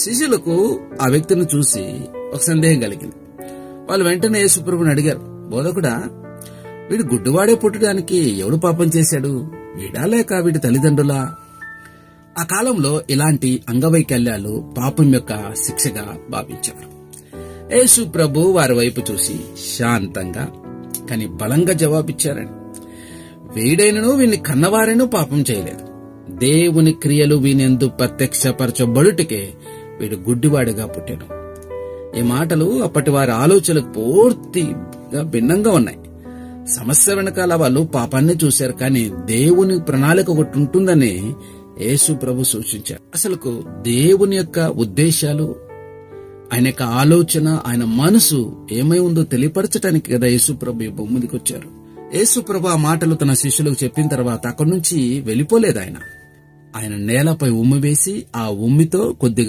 శిష్యులకు ఆ వ్యక్తిని చూసి ఒక సందేహం కలిగింది. వాళ్ళు వెంటనే యేసుప్రభుని అడిగారు, బోధకుడా, వీడు గుడ్డివాడే పుట్టడానికి ఎవడు పాపం చేశాడు, వీడా లేక వీడి తల్లిదండ్రులా? ఆ కాలంలో ఇలాంటి అంగవైకల్యాలు పాపం యొక్క శిక్షగా భావించారు. యేసు ప్రభు వారి వైపు చూసి శాంతంగా కాని బలంగా జవాబిచ్చారని, వీడైనను వీని కన్నవారైనను పాపం చేయలేదు. దేవుని క్రియలు వీనెందు ప్రత్యక్షపరచబడుటకే వీడు గుడ్డివాడిగా పుట్టాడు. ఈ మాటలు అప్పటి వారి ఆలోచనలకు పూర్తిగా భిన్నంగా ఉన్నాయి. సమస్య వెనకాల వాళ్ళు పాపాన్ని చూశారు, కానీ దేవుని ప్రణాళిక ఒకటి ఉంటుందని యేసు ప్రభు సూచించారు. అసలు దేవుని యొక్క ఉద్దేశాలు, ఆయన యొక్క ఆలోచన, ఆయన మనసు ఏమై ఉందో తెలియపరచడానికి కదా యేసు ప్రభు ఈ భూమికి వచ్చారు. యేసు ప్రభు ఆ మాటలు తన శిష్యులకు చెప్పిన తర్వాత అక్కడి నుంచి వెళ్లిపోలేదు. ఆయన నేలపై ఉమ్మి వేసి ఆ ఉమ్మితో కొద్దిగా